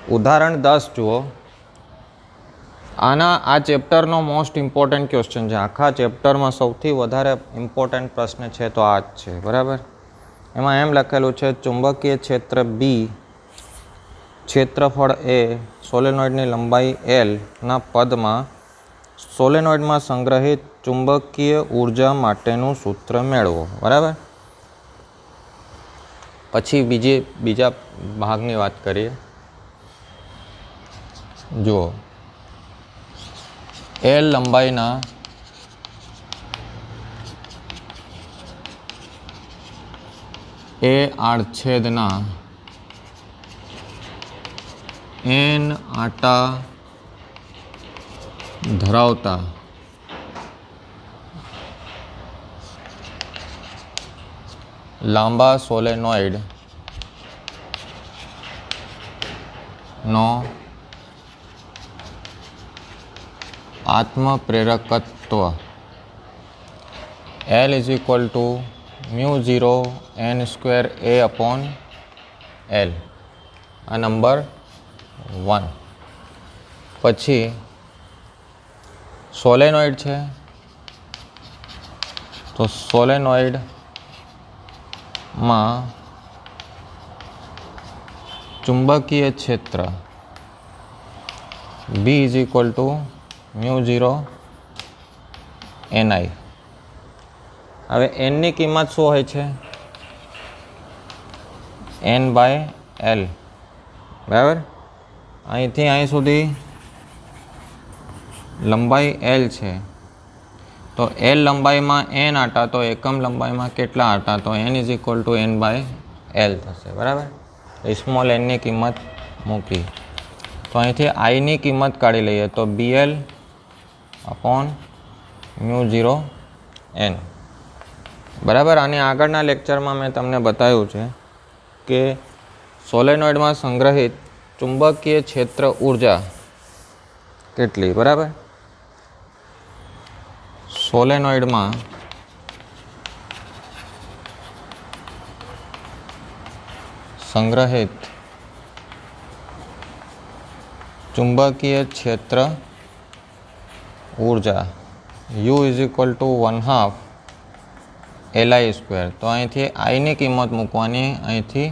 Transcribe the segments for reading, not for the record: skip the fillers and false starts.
ઉદાહરણ 10 જુઓ. આ ચેપ્ટરનો મોસ્ટ ઇમ્પોર્ટન્ટ ક્વેશ્ચન છે. આખા ચેપ્ટરમાં સૌથી વધારે ઇમ્પોર્ટન્ટ પ્રશ્ન છે તો આ જ છે, બરાબર. એમાં એમ લખેલું છે, ચુંબકીય ક્ષેત્ર બી, ક્ષેત્રફળ એ, સોલેનોઇડની લંબાઈ એલ ના પદમાં સોલેનોઇડમાં સંગ્રહિત ચુંબકીય ઉર્જા માટેનું સૂત્ર મેળવો, બરાબર. પછી બીજા ભાગની વાત કરીએ. જુઓ, એલ લંબાઈના એ આડછેદના એન આટા ધરાવતા લાંબા સોલેનોઇડ નો આત્મપ્રેરકત્વ L = μ0 n² A/L. આ નંબર 1. પછી સોલેનોઇડ છે, તો સોલેનોઇડમાં ચુંબકીય ક્ષેત્ર B = μ0 ni. હવે એનની કિંમત શું હોય છે? n/L, બરાબર. અહીંથી અહીં સુધી લંબાઈ L છે, તો L લંબાઈમાં n આટા, તો એકમ લંબાઈમાં કેટલા આટા? તો n = n/L થશે, બરાબર. સ્મોલ nની કિંમત મૂકી, તો અહીંથી આઈની કિંમત કાઢી લઈએ, તો BL/μ0 n, બરાબર. આની આગળના લેક્ચરમાં મેં તમને બતાવ્યું છે કે સોલેનોઇડમાં સંગ્રહિત ચુંબકીય ક્ષેત્ર ઉર્જા કેટલી, બરાબર. સોલેનોઇડમાં સંગ્રહિત ચુંબકીય ક્ષેત્ર ઉર્જા U = 1/2 Li². તો અહીંથી આઈની કિંમત મૂકવાની, અહીંથી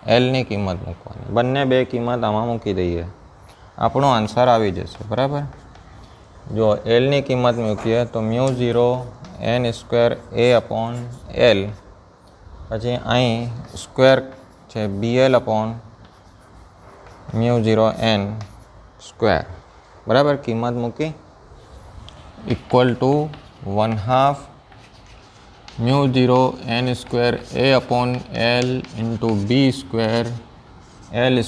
એલની કિંમત મૂકવાની. બંને બે કિંમત આમાં મૂકી દઈએ, આપણો આન્સર આવી જશે, બરાબર. જો એલની કિંમત મૂકીએ તો μ0 n² A/L, પછી અહીં સ્ક્વેર છે BL/μ0 n², બરાબર. કિંમત મૂકી = 1/2 μ0 n² A/L × B² L²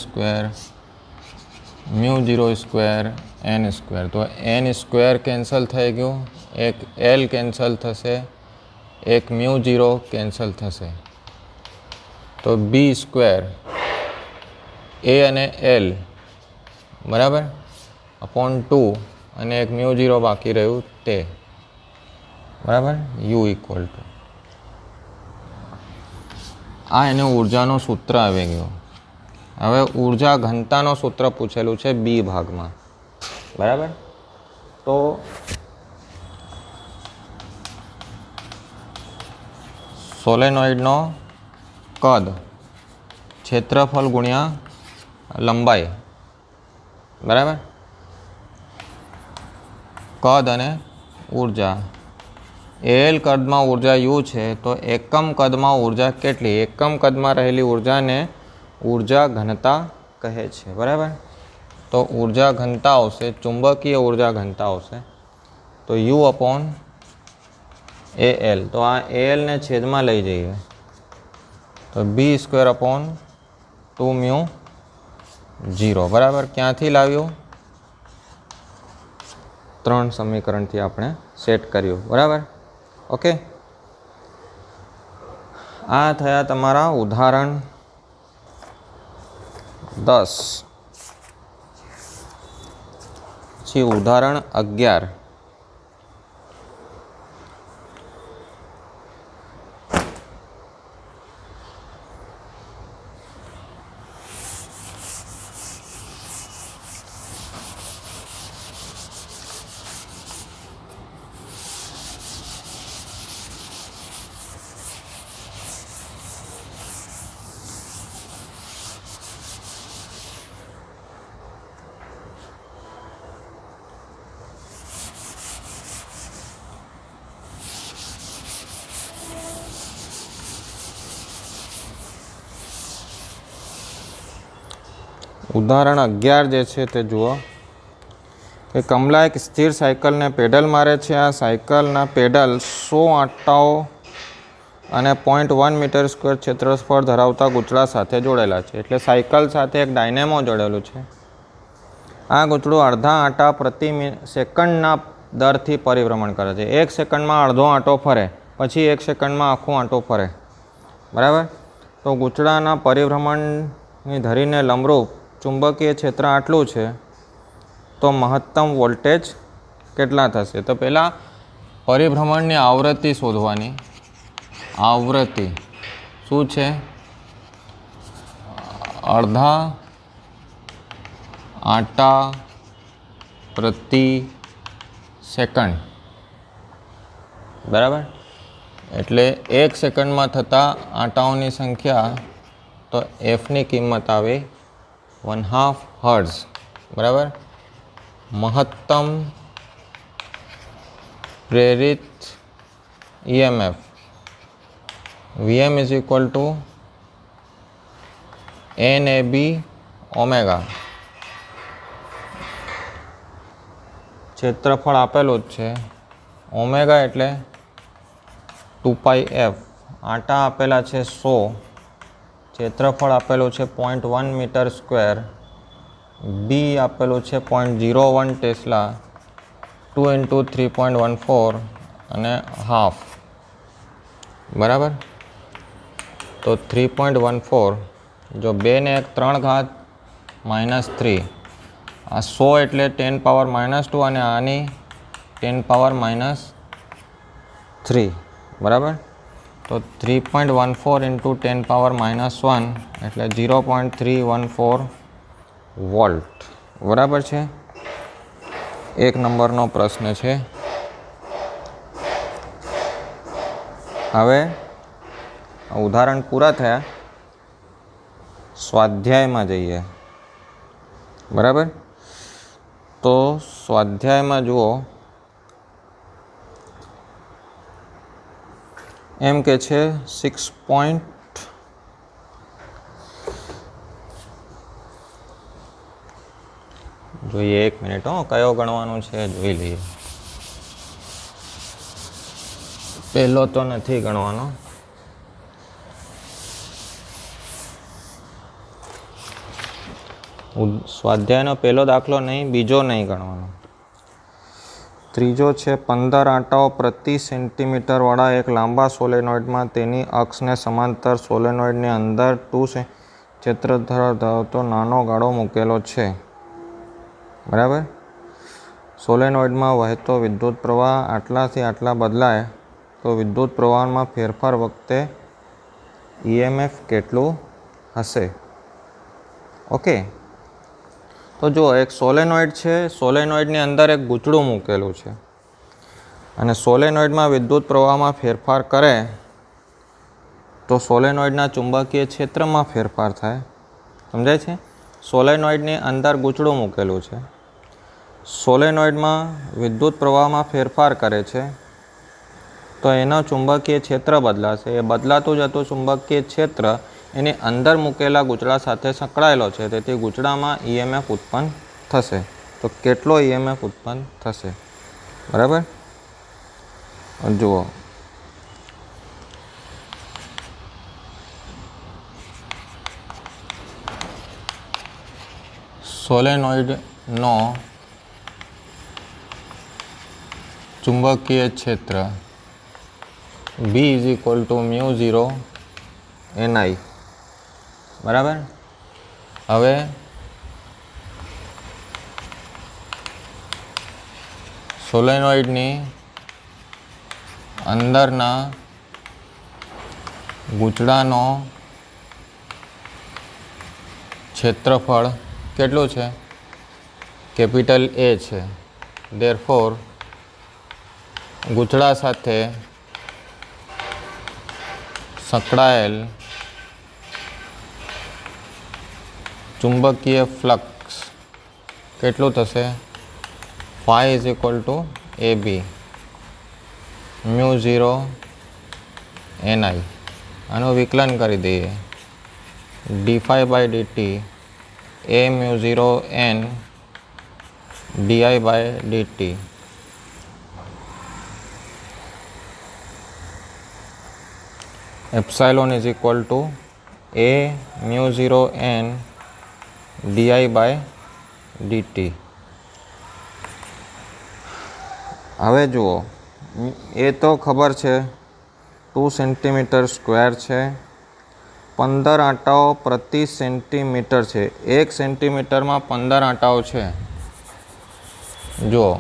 μ0² n². તો n² કેન્સલ થઈ ગયું, એક L કેન્સલ થશે, એક μ0 કેન્સલ થશે, તો B² A અને L, બરાબર, /2, અને એક μ0 બાકી રહ્યું તે, બરાબર. U = આ એનું ઉર્જાનું સૂત્ર આવી ગયું. હવે ઉર્જા ઘનતાનો સૂત્ર પૂછેલું છે બી ભાગમાં, બરાબર. તો સોલેનોઇડનો કદ ક્ષેત્રફળ ગુણ્યા લંબાઈ, બરાબર. કદ અને ઉર્જા. એલ કદમાં ઉર્જા U છે, તો એકમ કદમાં ઉર્જા કેટલી? એકમ કદમાં રહેલી ઉર્જાને ઉર્જા ઘનતા કહે છે, બરાબર. તો ઉર્જા ઘનતા આવશે, ચુંબકીય ઉર્જા ઘનતા આવશે, તો U/AL. તો આ AL ને છેદમાં લઈ જઈએ, તો B²/2μ0, બરાબર. ક્યાંથી લાવ્યું? 3 સમીકરણથી આપણે સેટ કર્યું, બરાબર. ઓકે, આ થયા તમારા ઉદાહરણ 10. પછી ઉદાહરણ 11. ઉદાહરણ 11 જે છે તે જુઓ કે કમલા એક સ્થિર સાયકલને પેડલ મારે છે. આ સાયકલના પેડલ 100 આંટાઓ અને 0.1 મીટર સ્ક્વેર ક્ષેત્રફળ ધરાવતા ગૂંચળા સાથે જોડેલા છે. એટલે સાયકલ સાથે એક ડાયનેમો જોડેલું છે. આ ગૂંચળું અડધા આંટા પ્રતિ સેકન્ડના દરથી પરિભ્રમણ કરે છે. 1 સેકન્ડમાં અડધો આંટો ફરે, પછી 1 સેકન્ડમાં આખો આંટો ફરે. બરાબર. તો ગૂંચળાના પરિભ્રમણની ધરીને લંબરૂપ ચુંબકીય ક્ષેત્ર આટલું છે, તો મહત્તમ વોલ્ટેજ કેટલા થશે? તો પહેલાં પરિભ્રમણની આવૃત્તિ શોધવાની. આવૃત્તિ શું છે? અડધા આંટા પ્રતિ સેકન્ડ. બરાબર. એટલે 1 સેકન્ડમાં થતા આંટાઓની સંખ્યા, તો એફની કિંમત આવે 1/2 હર્ટ્ઝ. બરાબર. મહત્તમ પ્રેરિત EMF VM is equal to NAB omega. ક્ષેત્રફળ આપેલું જ છે. ઓમેગા એટલે 2πf. આંટા આપેલા છે 100, ક્ષેત્રફળ આપેલું છે 0.1 મીટર સ્ક્વેર, બી આપેલું છે 0.01 ટેસ્લા, 2 × 3.14 અને હાફ. બરાબર. તો 3.14, જો 2 ને 1 3 ઘાત -3. આ 100 એટલે 10 પાવર -2 અને આની 10 પાવર -3. બરાબર. તો 3.14 × 10 પાવર -1 એટલે 0.314 વોલ્ટ. બરાબર છે. 1 નંબરનો પ્રશ્ન છે. હવે ઉદાહરણ પૂરા થયા. સ્વાધ્યાયમાં જઈએ. બરાબર. તો સ્વાધ્યાયમાં જુઓ, એમ કે છે 6. જોઈએ 1 મિનિટ. કયો ગણવાનું છે જોઈ લઈએ. પહેલો તો નથી ગણવાનો. સ્વાધ્યાયનો પહેલો દાખલો નહીં, બીજો નહીં ગણવાનો. ત્રીજો છે 15 આંટાઓ પ્રતિ સેન્ટીમીટર વાળા એક લાંબા સોલેનોઇડમાં તેની અક્ષને સમાંતર સોલેનોઇડની અંદર 2 ક્ષેત્ર ધરાવતો નાનો ગાળો મૂકેલો છે. બરાબર. સોલેનોઇડમાં વહેતો વિદ્યુત પ્રવાહ આટલાથી આટલા બદલાય તો વિદ્યુત પ્રવાહમાં ફેરફાર વખતે EMF કેટલું હશે? ઓકે. તો જો એક સોલેનોઇડ છે, સોલેનોઇડની અંદર એક ગૂંચળું મૂકેલું છે અને સોલેનોઇડમાં વિદ્યુત પ્રવાહમાં ફેરફાર કરે તો સોલેનોઇડના ચુંબકીય ક્ષેત્રમાં ફેરફાર થાય. સમજાય છે? સોલેનોઇડની અંદર ગૂંચળું મૂકેલું છે, સોલેનોઇડમાં વિદ્યુત પ્રવાહમાં ફેરફાર કરે છે, તો એનો ચુંબકીય ક્ષેત્ર બદલાશે. એ બદલાતું જતું ચુંબકીય ક્ષેત્ર એની અંદર મૂકેલા ગૂંચળા સાથે સંકળાયેલો છે, તેથી ગૂંચળામાં EMF ઉત્પન્ન થશે. તો કેટલો EMF ઉત્પન્ન થશે? બરાબર. જુઓ, સોલેનોઇડનો ચુંબકીય ક્ષેત્ર B = μ0 NI. બરાબર. હવે સોલેનોઇડની અંદરના ગૂંચળાનો ક્ષેત્રફળ કેટલું છે? કેપિટલ A છે. ધેરફોર ગૂંચળા સાથે સંકળાયેલ ચુંબકીય ફ્લક્સ કેટલું થશે? phi = AB μ0 NI. આનું વિકલન કરી દઈએ. dφ/dt A mu 0 n di/dt. Epsilon is equal two A mu 0 n di/dt. હવે જુઓ, એ તો ખબર છે 2 સેન્ટીમીટર સ્ક્વેર છે, 15 આંટાઓ પ્રતિ સેન્ટીમીટર છે. 1 સેન્ટીમીટરમાં 15 આંટાઓ છે. જુઓ,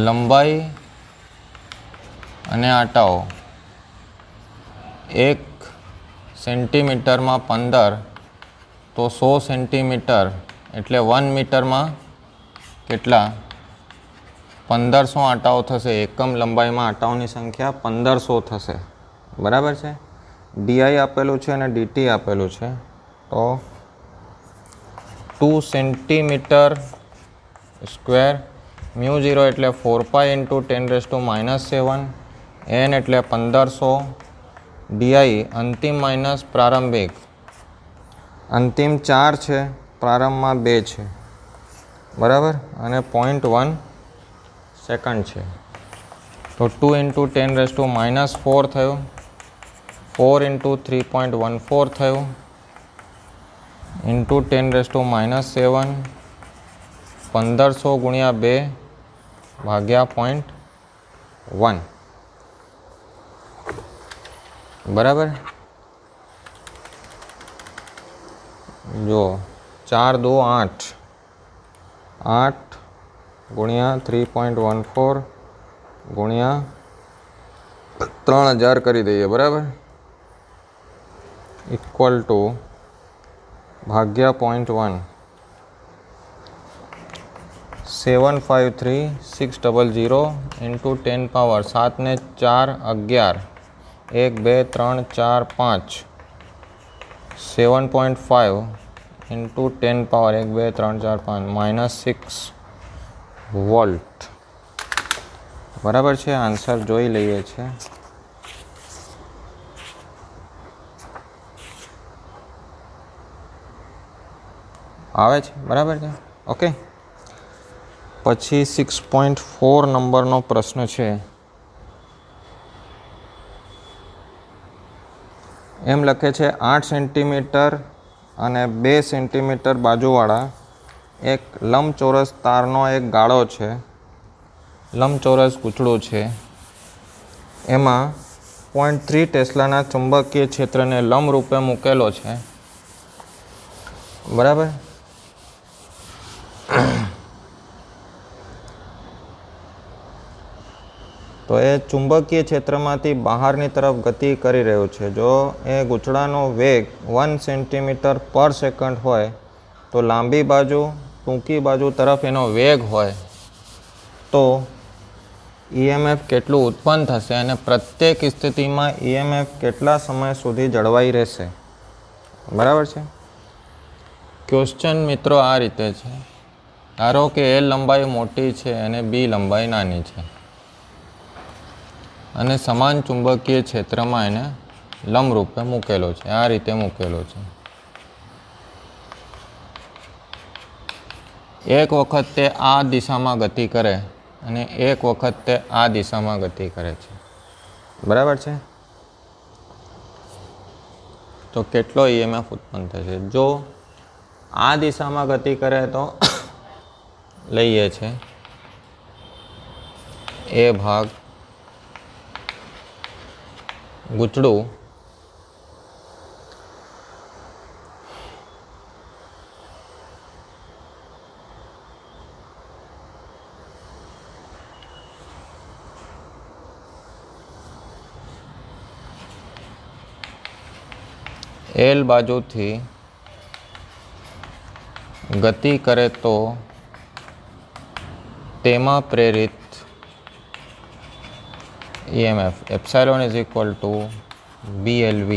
લંબાઈ અને આંટાઓ 1 સેન્ટીમીટરમાં 15 તો 100 સેન્ટીમીટર એટલે 1 મીટરમાં કેટલા? 1500 આંટાઓ થશે. એકમ લંબાઈમાં આંટાઓની સંખ્યા 1500 થશે. બરાબર છે. ડીઆઈ આપેલું છે અને ડીટી આપેલું છે. તો 2 સેન્ટીમીટર સ્ક્વેર, મ્યુ 0 એટલે 4π × 10⁻⁻7, n એટલે 1500, ડીઆઈ અંતિમ માઇનસ પ્રારંભિક. અંતિમ 4 છે, પ્રારંભમાં 2 છે. બરાબર. અને 0.1 સેકન્ડ છે. તો 2 × 10⁻⁴ થયું, 4 × 3.14 થયું, × 10⁻⁷, 1500 × 2 ભાગ્યા 0.1. બરાબર. જો 4 2 8, 8 × 3.14 × 3000 કરી દઈએ. બરાબર. ઇક્વલ ટુ ભાગ્યા 0.1, 753,600 × 10 પાવર 7 ને 4 11, 1 2 3 4 5, 7.5 × 10 પાવર 1 2 3 4 5 -6 વોલ્ટ. બરાબર છે. આન્સર જોઈ લઈએ છે. આવે છે. બરાબર છે. ઓકે. પછી 6.4 નંબરનો પ્રશ્ન છે. એમ લખે છે 8 સેન્ટીમીટર અને 2 સેન્ટીમીટર બાજુવાળા એક લંબચોરસ તારનો એક ગાળો છે, લંબચોરસ ગૂંચળું છે. એમાં 0.3 ટેસ્લાના ચુંબકીય ક્ષેત્રને લંબરૂપે મૂકેલો છે. બરાબર. તો એ ચુંબકીય ક્ષેત્રમાંથી બહારની તરફ ગતિ કરી રહ્યો છે. જો એ ગૂંચળાનો વેગ 1 સેન્ટીમીટર પર સેકન્ડ હોય તો લાંબી બાજુ ટૂંકી બાજુ તરફ એનો વેગ હોય તો ઈએમએફ કેટલું ઉત્પન્ન થશે અને પ્રત્યેક સ્થિતિમાં ઈએમએફ કેટલા સમય સુધી જળવાઈ રહેશે. બરાબર છે. ક્વેશ્ચન મિત્રો આ રીતે છે. ધારો કે એ લંબાઈ મોટી છે અને બી લંબાઈ નાની છે અને સમાન ચુંબકીય ક્ષેત્રમાં એને લંબરૂપે મૂકેલો છે. આ રીતે મૂકેલો છે. એક વખત તે આ દિશામાં ગતિ કરે અને એક વખત તે આ દિશામાં ગતિ કરે છે. બરાબર છે. તો કેટલો ઈએમએફ ઉત્પન્ન થશે? જો આ દિશામાં ગતિ કરે તો લઈએ છે એ ભાગ ગૂંચળું એલ બાજુથી ગતિ કરે તો તેમાં પ્રેરિત EMF epsilon is equal two BLV.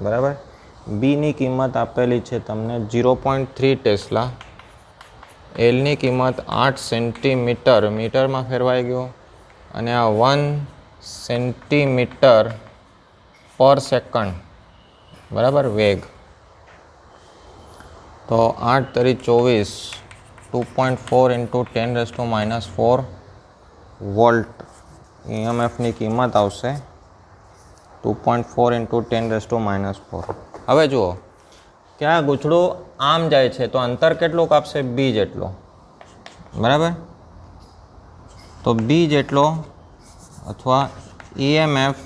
બરાબર. બીની કિંમત આપેલી છે તમને 0.3 ટેસ્લા, એલની કિંમત 8 સેન્ટીમીટર, મીટરમાં ફેરવાઈ ગયું, અને આ 1 સેન્ટીમીટર પર સેકન્ડ બરાબર, વેગ. તો 8 તરી 24, 2.4 ઇન્ટુ 10⁻⁴ વોલ્ટ EMFની કિંમત આવશે 2.4 ઇન્ટુ 10⁻⁴. હવે જુઓ કે આ ગૂંચળું આમ જાય છે તો અંતર કેટલું કાપશે? બી જેટલો. બરાબર, તો બી જેટલો અથવા EMF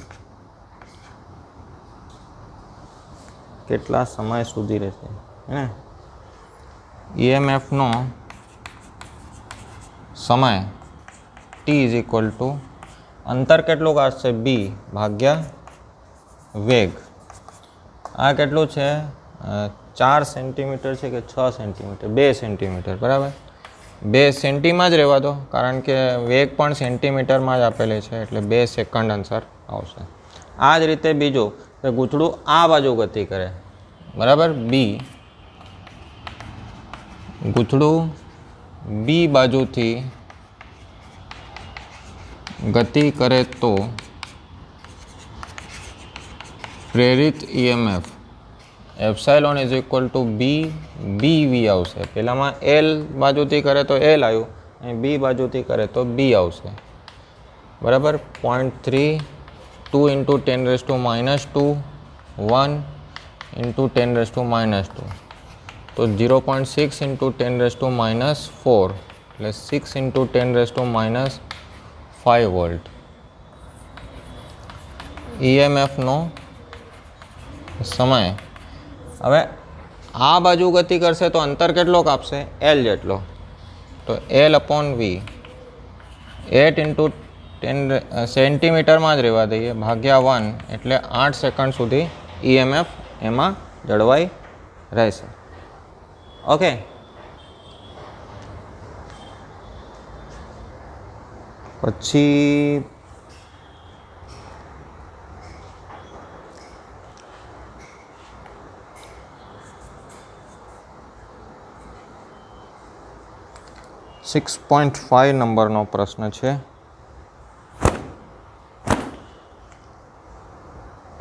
કેટલા સમય સુધી રહેશે હે? EMFનો સમય T ઇઝ ઇક્વલ ટુ અંતર કેટલું કાઢશે? બી ભાગ્યા વેગ. આ કેટલું છે? 4 સેન્ટીમીટર છે કે 6 સેન્ટીમીટર? 2 સેન્ટીમીટર. બરાબર, 2 સેન્ટીમાં જ રહેવા દો કારણ કે વેગ પણ સેન્ટીમીટરમાં જ આપેલી છે એટલે 2 સેકન્ડ આન્સર આવશે. આ જ રીતે બીજું કે ગૂંચળું આ બાજુ ગતિ કરે. બરાબર, બી ગૂંચળું બી બાજુથી ગતિ કરે તો પ્રેરિત EMF epsilon is equal two BV આવશે. પહેલામાં એલ બાજુથી કરે તો એલ આવ્યું અને બી બાજુથી કરે તો બી આવશે. બરાબર, 0.3 2 ઇન્ટુ 10⁻², 1 ઇન્ટુ 10⁻², તો 0.6 ઇન્ટુ 10⁻⁴ એટલે 6 ઇન્ટુ 10⁻⁵ વોલ્ટ. EMFનો સમય. હવે આ બાજુ ગતિ કરશે તો અંતર કેટલો કાપશે? એલ જેટલો. તો L/V 8 ઇન્ટુ 10 સેન્ટીમીટરમાં જ રહેવા દઈએ ભાગ્યા 1 એટલે 8 સેકન્ડ સુધી EMF એમાં જળવાઈ રહેશે. ઓકે, પછી સિક્સ 6.5 નંબરનો પ્રશ્ન છે.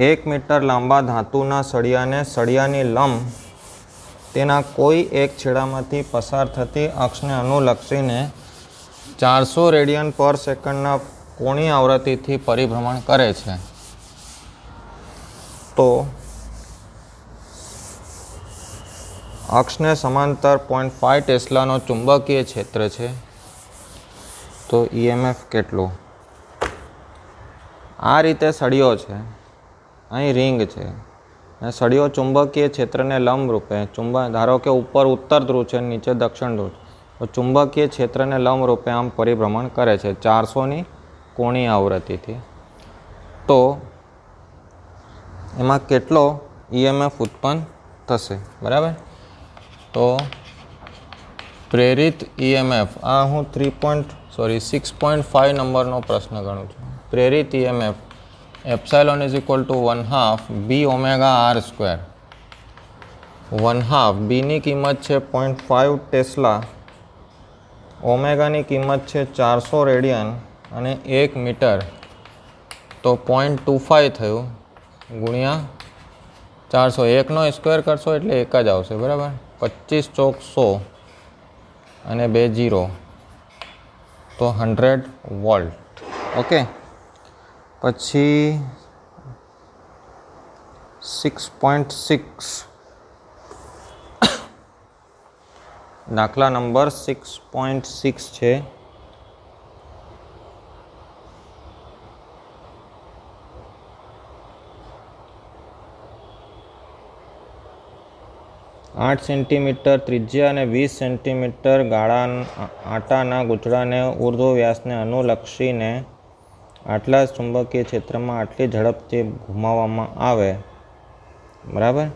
1 મીટર લાંબા ધાતુના સળિયાને સળિયાની લંબ તેના કોઈ એક છેડામાંથી પસાર થતી અક્ષને અનુલક્ષીને 400 રેડિયન પર સેકન્ડના કોણીય આવૃત્તિથી પરિભ્રમણ કરે છે. તો અક્ષને સમાંતર 0.5 ટેસ્લાનો ચુંબકીય ક્ષેત્ર છે. તો EMF કેટલું? આ રીતે સળિયો છે, અહીં રિંગ છે અને સળિયો ચુંબકીય ક્ષેત્રને લંબ રૂપે ધારો કે ઉપર ઉત્તર ધ્રુવ છે, નીચે દક્ષિણ ધ્રુવ, તો ચુંબકીય ક્ષેત્રને લંબ રૂપે આમ પરિભ્રમણ કરે છે 400ની કોણીય આવૃત્તિથી. તો એમાં કેટલો EMF ઉત્પન્ન થશે? બરાબર, તો પ્રેરિત EMF આ હું 6.5 નંબરનો પ્રશ્ન ગણું છું. પ્રેરિત EMF epsilon is equal two 1/2 BΩ/r². 1/2 બીની કિંમત છે 0.5 ટેસ્લા, ઓમેગાની કિંમત છે 400 રેડિયન અને 1 મીટર, તો 0.25 થયું ગુણ્યા 400. 1નો સ્ક્વેર કરશો એટલે 1 જ આવશે. બરાબર, 25 ચોક 100 અને 2 0, તો 100 વોલ્ટ. ઓકે, પછી 6.6 દાખલા નંબર 6.6 છે. આઠ સેન્ટીમીટર ત્રિજ્યા અને 20 સેન્ટીમીટર આટાના ગૂંચળાને ઉર્ધ્વ વ્યાસને અનુલક્ષીને આટલા ચુંબકીય ક્ષેત્રમાં આટલી ઝડપથી ઘુમાવવામાં આવે. બરાબર,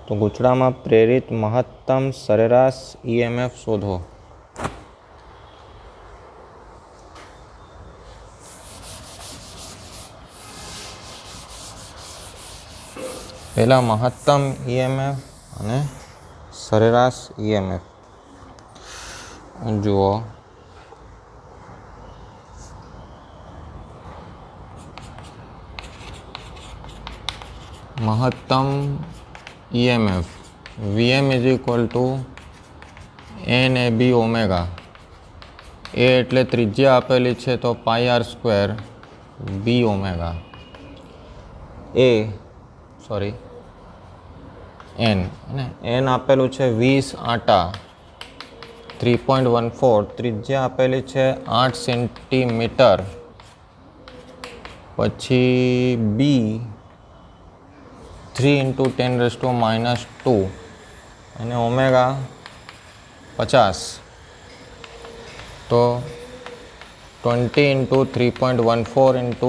તો ગૂંચળામાં પ્રેરિત મહત્તમ સરેરાશ EMF શોધો. પહેલા મહત્તમ EMF અને સરેરાશ EMF જુઓ. મહત્તમ EMF VM is equal to NAB omega. એ એટલે ત્રિજ્યા આપેલી છે તો πr² B ઓમેગા. N અને N આપેલું છે 20 આટા 3.14. ત્રિજ્યા આપેલી છે 8 સેન્ટીમીટર. પછી B 3 × 10⁻². અને ઓમેગા 50. તો 20 × 3.14 ×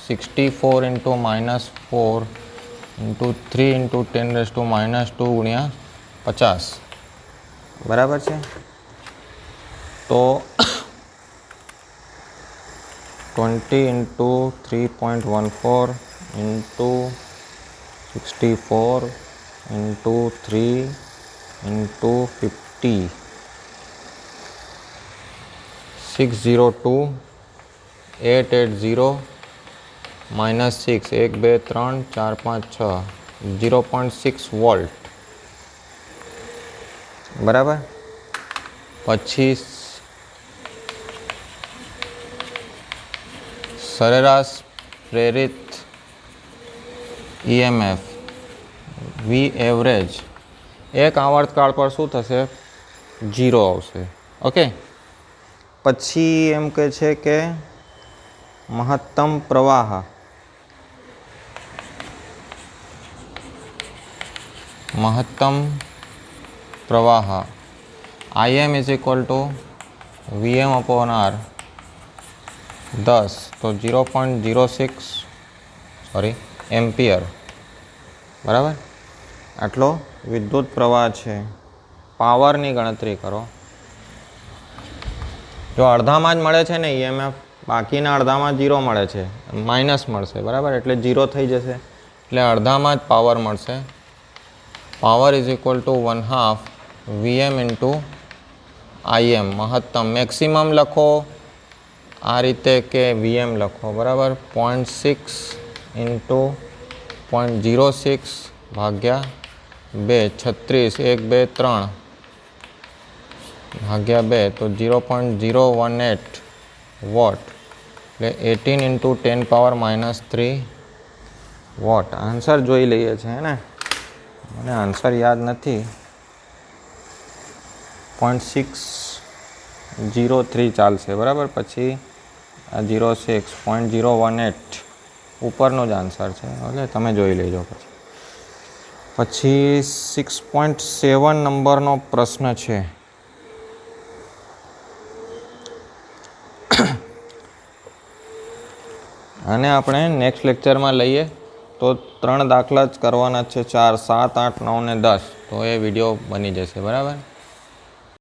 64 × -4 × 3 × 10⁻² ગુણ્યા 50. બરાબર છે. તો 20 × 3.14 × 64 × 3 × 50 602 880 -6 1 2 3 4 5 6 0.6 વોલ્ટ. બરાબર. પછી સરેરાશ પ્રેરિત EMF V એવરેજ એક આવર્તકાળ પર શું થશે? 0 આવશે. ઓકે. પછી એમ કહે છે કે મહત્તમ પ્રવાહ IM is equal two VM/R 10 તો 0.06 એમ્પિયર. બરાબર. આટલો વિદ્યુત પ્રવાહ છે. પાવરની ગણતરી કરો. જો અડધામાં જ મળે છે ને EMF, બાકીના અડધામાં 0 મળે છે, માઇનસ મળશે. બરાબર. એટલે 0 થઈ જશે. એટલે અડધામાં જ પાવર મળશે. Power is equal two 1/2 VM × IM. મહત્તમ મેક્સિમમ લખો આ રીતે કે VM લખો. બરાબર. 0.6 × 0.06 ભાગ્યા 2 36 1 2 3 ભાગ્યા 2 તો 0.018 વોટ એટલે 18 × 10⁻³ વોટ. આન્સર જોઈ લઈએ છે હે ને. મને આન્સર યાદ નથી. 0.603 ચાલશે. બરાબર. પછી આ 06 0.018 ઉપરનો જ આન્સર છે. ઓકે. તમે જોઈ લેજો. પછી 6.7 નંબરનો પ્રશ્ન છે. આને આપણે નેક્સ્ટ લેક્ચરમાં લઈએ તો 3 દાખલા જ કરવાના છે. 4 7 8 9 ને 10 તો એ વિડીયો બની જશે. બરાબર.